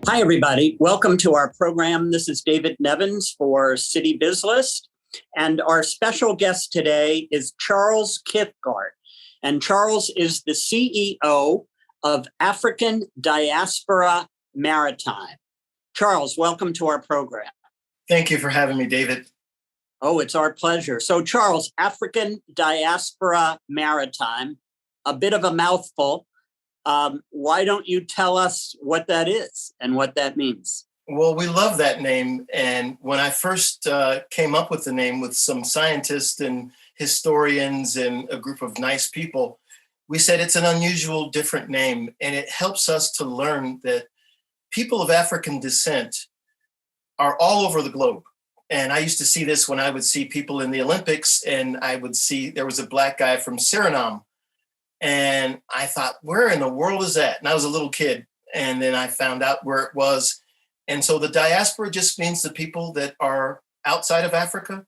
Hi, everybody. Welcome to our program. This is David Nevins for Citybiz List. And our special guest today is Charles Kithcart. And Charles is the CEO of African Diaspora Maritime. Charles, welcome to our program. Thank you for having me, David. Oh, it's our pleasure. So, Charles, African Diaspora Maritime, a bit of a mouthful. Why don't you tell us what that is and what that means? Well, we love that name. And when I first came up with the name with some scientists and historians and a group of nice people, we said it's an unusual, different name. And it helps us to learn that people of African descent are all over the globe. And I used to see this when I would see people in the Olympics, and I would see there was a black guy from Suriname. And I thought, where in the world is that? And I was a little kid. And then I found out where it was. And so the diaspora just means the people that are outside of Africa,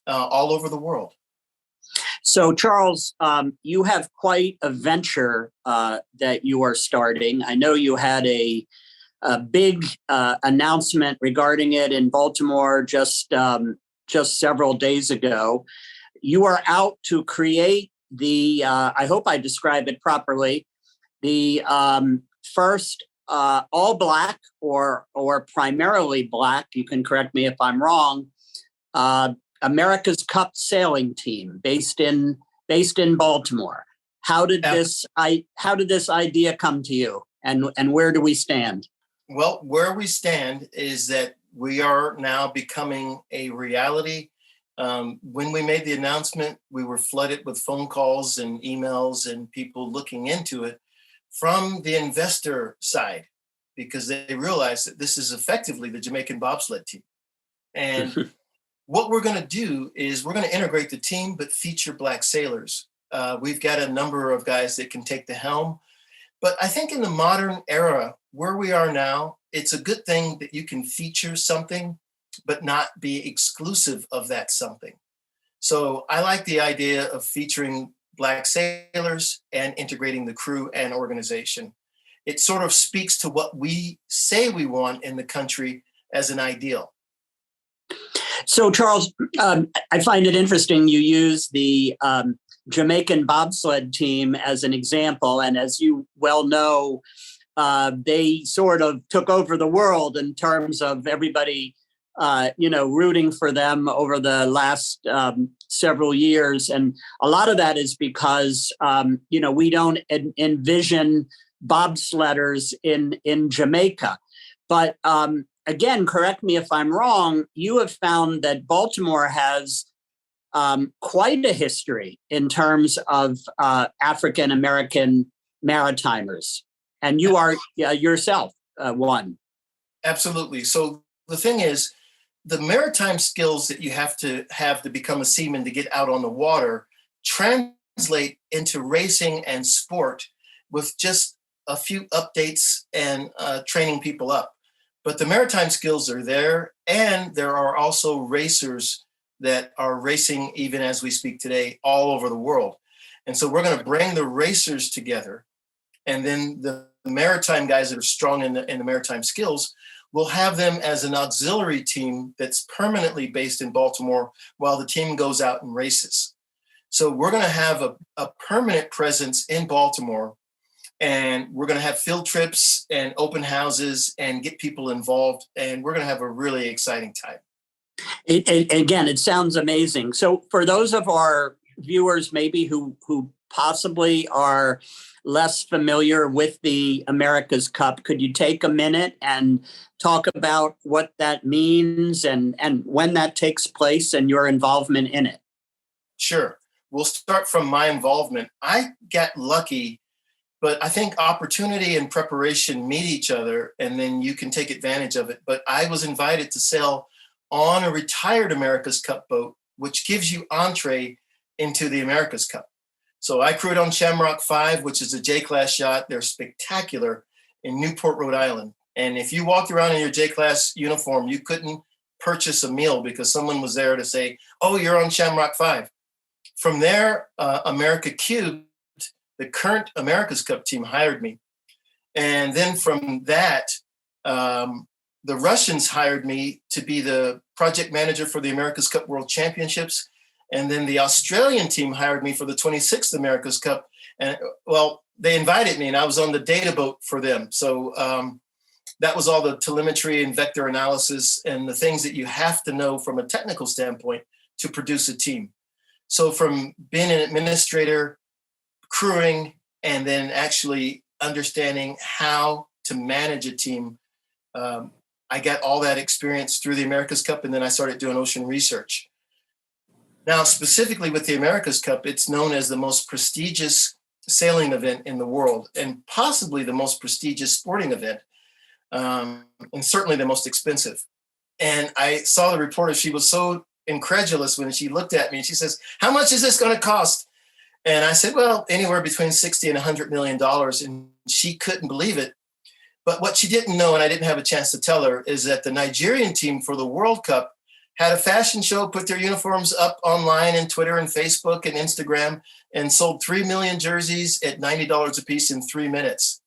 all over the world. So, Charles, you have quite a venture that you are starting. I know you had a big announcement regarding it in Baltimore just several days ago. You are out to create I hope I describe it properly, the first all Black or primarily Black, you can correct me if I'm wrong, America's Cup sailing team based in Baltimore. How did this idea come to you, and where do we stand? Well, where we stand is that we are now becoming a reality. When we made the announcement, we were flooded with phone calls and emails and people looking into it from the investor side, because they realized that this is effectively the Jamaican bobsled team. And what we're going to do is we're going to integrate the team, but feature Black sailors. We've got a number of guys that can take the helm. But I think in the modern era, where we are now, it's a good thing that you can feature something but not be exclusive of that something. So I like the idea of featuring Black sailors and integrating the crew and organization. It sort of speaks to what we say we want in the country as an ideal. So, Charles, I find it interesting you use the Jamaican bobsled team as an example. And as you well know, they sort of took over the world in terms of everybody rooting for them over the last several years. And a lot of that is because, we don't envision bobsledders in Jamaica. But again, correct me if I'm wrong, you have found that Baltimore has quite a history in terms of African-American maritimers. And you are yourself one. Absolutely. So the thing is, the maritime skills that you have to become a seaman to get out on the water translate into racing and sport with just a few updates and training people up. But the maritime skills are there, and there are also racers that are racing even as we speak today all over the world. And so we're going to bring the racers together, and then the maritime guys that are strong in the maritime skills, we'll have them as an auxiliary team that's permanently based in Baltimore while the team goes out and races. So we're going to have a permanent presence in Baltimore, and we're going to have field trips and open houses and get people involved. And we're going to have a really exciting time. Again, it sounds amazing. So for those of our viewers maybe who possibly are less familiar with the America's Cup, could you take a minute and talk about what that means and when that takes place and your involvement in it? Sure. We'll start from my involvement. I got lucky, but I think opportunity and preparation meet each other, and then you can take advantage of it. But I was invited to sail on a retired America's Cup boat, which gives you entree into the America's Cup. So I crewed on Shamrock 5, which is a J-class yacht. They're spectacular in Newport, Rhode Island. And if you walked around in your J-class uniform, you couldn't purchase a meal because someone was there to say, oh, you're on Shamrock 5. From there, America Cubed, the current America's Cup team, hired me. And then from that, The Russians hired me to be the project manager for the America's Cup World Championships. And then the Australian team hired me for the 26th America's Cup. And well, they invited me and I was on the data boat for them. So that was all the telemetry and vector analysis and the things that you have to know from a technical standpoint to produce a team. So from being an administrator, crewing, and then actually understanding how to manage a team, I got all that experience through the America's Cup, and then I started doing ocean research. Now, specifically with the America's Cup, it's known as the most prestigious sailing event in the world, and possibly the most prestigious sporting event, and certainly the most expensive. And I saw the reporter, she was so incredulous when she looked at me, and she says, "How much is this going to cost?" And I said, well, anywhere between 60 and $100 million. And she couldn't believe it. But what she didn't know, and I didn't have a chance to tell her, is that the Nigerian team for the World Cup had a fashion show, put their uniforms up online and Twitter and Facebook and Instagram, and sold 3 million jerseys at $90 a piece in 3 minutes.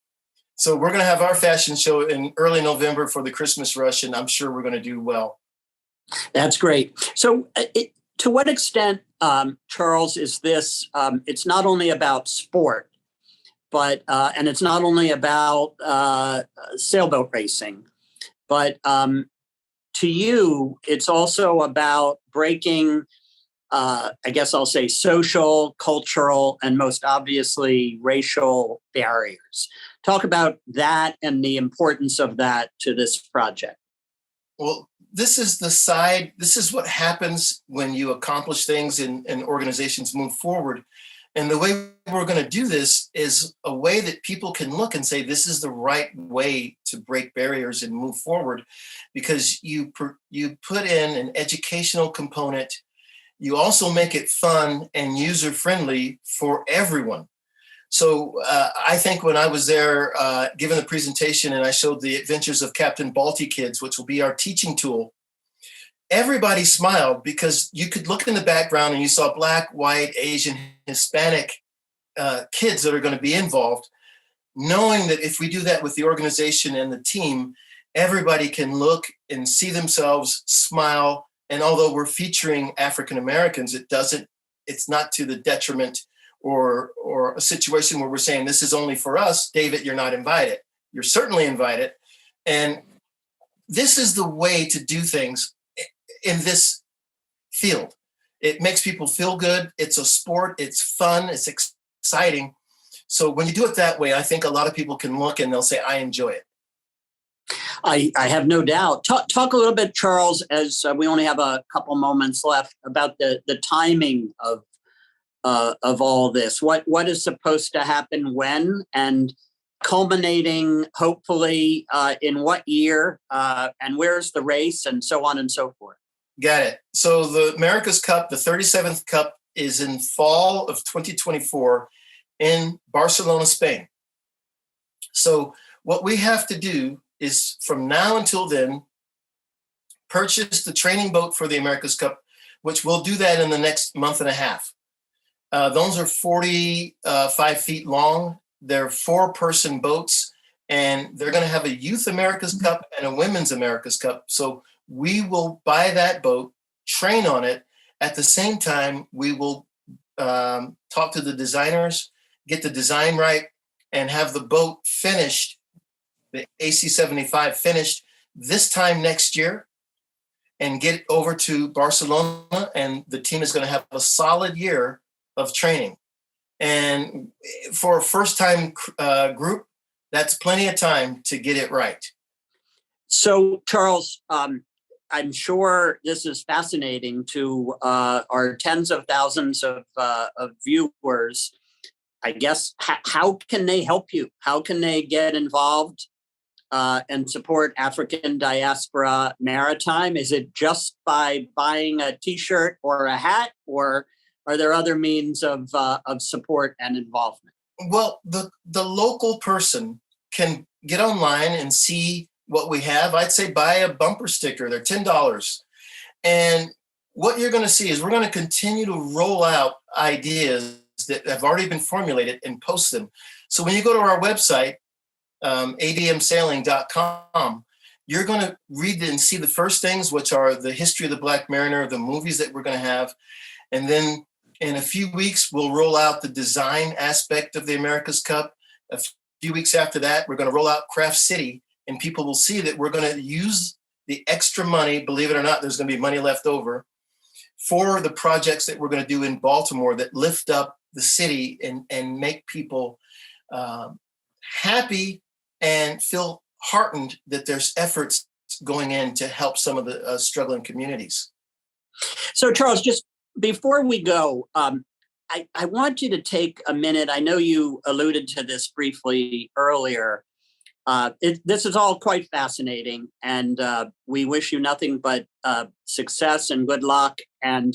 So we're going to have our fashion show in early November for the Christmas rush, and I'm sure we're going to do well. That's great. So to what extent, Charles, is this, it's not only about sport, but, and it's not only about sailboat racing, but to you, it's also about breaking, I guess I'll say, social, cultural, and most obviously racial barriers. Talk about that and the importance of that to this project. Well, this is what happens when you accomplish things and organizations move forward. And the way we're going to do this is a way that people can look and say, this is the right way to break barriers and move forward, because you put in an educational component. You also make it fun and user-friendly for everyone. So I think when I was there giving the presentation and I showed the adventures of Captain Balti Kids, which will be our teaching tool, everybody smiled because you could look in the background and you saw Black, white, Asian, Hispanic kids that are going to be involved, knowing that if we do that with the organization and the team, everybody can look and see themselves, smile. And although we're featuring African Americans, it's not to the detriment or a situation where we're saying this is only for us. David, you're not invited. You're certainly invited. And this is the way to do things in this field. It makes people feel good. It's a sport. It's fun. It's exciting. So when you do it that way, I think a lot of people can look and they'll say, I enjoy it. I have no doubt. Talk a little bit, Charles, as we only have a couple moments left, about the timing of all this. What is supposed to happen when, and culminating hopefully in what year, and where's the race, and so on and so forth. Got it. So the America's Cup, the 37th Cup, is in fall of 2024 in Barcelona, Spain. So what we have to do is, from now until then, purchase the training boat for the America's Cup, which we'll do that in the next month and a half. Those are 45 feet long. They're 4-person boats, and they're going to have a Youth America's Cup and a Women's America's Cup. So we will buy that boat, train on it. At the same time, we will talk to the designers, get the design right, and have the boat finished, the AC-75 finished this time next year, and get it over to Barcelona. And the team is going to have a solid year of training. And for a first-time group, that's plenty of time to get it right. So, Charles, I'm sure this is fascinating to our tens of thousands of viewers. I guess, how can they help you? How can they get involved and support African Diaspora Maritime? Is it just by buying a T-shirt or a hat, or are there other means of support and involvement? Well, the local person can get online and see what we have. I'd say buy a bumper sticker. They're $10. And what you're going to see is we're going to continue to roll out ideas that have already been formulated and post them. So when you go to our website, admsailing.com, you're going to read and see the first things, which are the history of the Black Mariner, the movies that we're going to have. And then in a few weeks, we'll roll out the design aspect of the America's Cup. A few weeks after that, we're going to roll out Craft City, and people will see that we're going to use the extra money, believe it or not, there's going to be money left over, for the projects that we're going to do in Baltimore that lift up the city and make people happy and feel heartened that there's efforts going in to help some of the struggling communities. So, Charles, just before we go, I want you to take a minute. I know you alluded to this briefly earlier. This is all quite fascinating, and we wish you nothing but success and good luck. And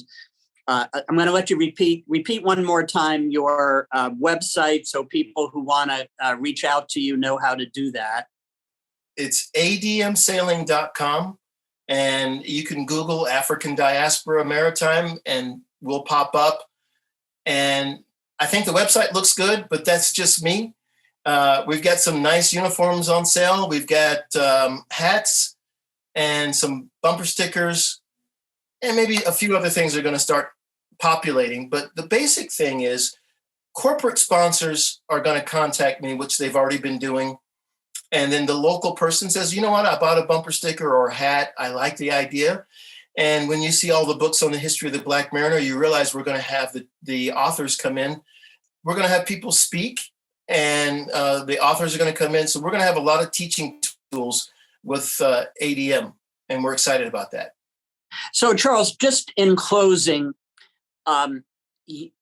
I'm going to let you repeat one more time your website so people who want to reach out to you know how to do that. It's admsailing.com, and you can Google African Diaspora Maritime and we'll pop up. And I think the website looks good, but that's just me. We've got some nice uniforms on sale. We've got hats and some bumper stickers, and maybe a few other things are going to start populating. But the basic thing is corporate sponsors are going to contact me, which they've already been doing. And then the local person says, you know what, I bought a bumper sticker or a hat. I like the idea. And when you see all the books on the history of the Black Mariner, you realize we're going to have the authors come in. We're going to have people speak, and the authors are going to come in. So we're going to have a lot of teaching tools with ADM, and we're excited about that. So, Charles, just in closing,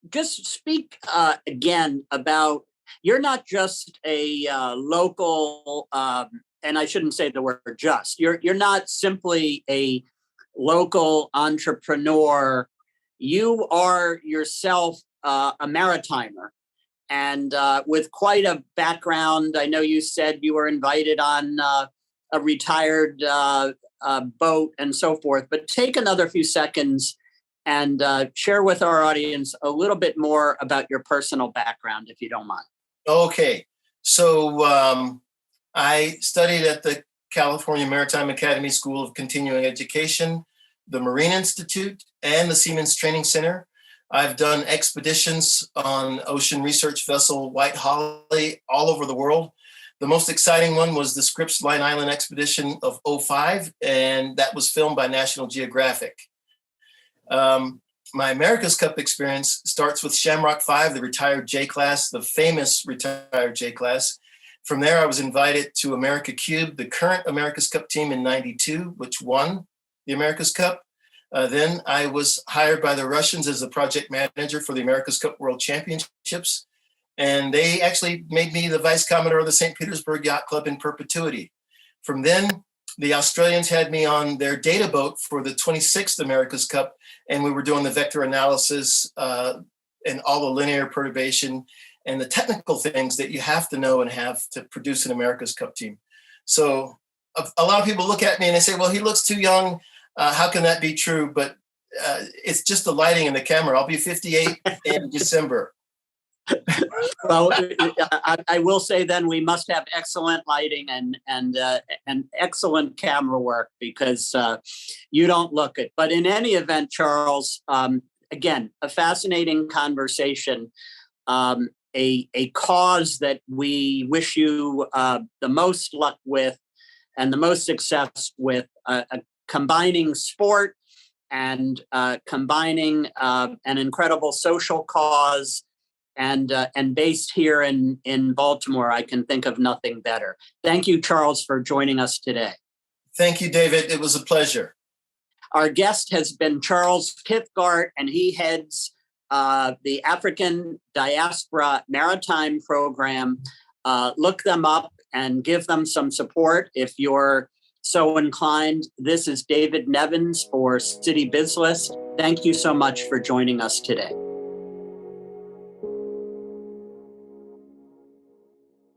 just speak again about, you're not just a local, and I shouldn't say the word just, you're not simply a local entrepreneur. You are yourself a maritimer, and with quite a background. I know you said you were invited on a retired boat and so forth, but take another few seconds and share with our audience a little bit more about your personal background, if you don't mind. Okay. So I studied at the California Maritime Academy School of Continuing Education, the Marine Institute, and the Seamen's Training Center. I've done expeditions on ocean research vessel White Holly all over the world. The most exciting one was the Scripps Line Island expedition of '05, and that was filmed by National Geographic. My America's Cup experience starts with Shamrock 5, the retired J-class, the famous retired J-class. From there, I was invited to America Cube, the current America's Cup team in '92, which won the America's Cup. Then I was hired by the Russians as the project manager for the America's Cup World Championships. And they actually made me the vice commodore of the St. Petersburg Yacht Club in perpetuity. From then, the Australians had me on their data boat for the 26th America's Cup, and we were doing the vector analysis and all the linear perturbation and the technical things that you have to know and have to produce an America's Cup team. So a lot of people look at me and they say, well, he looks too young. How can that be true? But it's just the lighting and the camera. I'll be 58 in December. Well, I will say then we must have excellent lighting and excellent camera work, because you don't look it. But in any event, Charles, again, a fascinating conversation, a cause that we wish you the most luck with and the most success with, combining sport and combining an incredible social cause. And based here in Baltimore, I can think of nothing better. Thank you, Charles, for joining us today. Thank you, David. It was a pleasure. Our guest has been Charles Kithcart, and he heads the African Diaspora Maritime Program. Look them up and give them some support if you're so inclined. This is David Nevins for Citybiz List. Thank you so much for joining us today.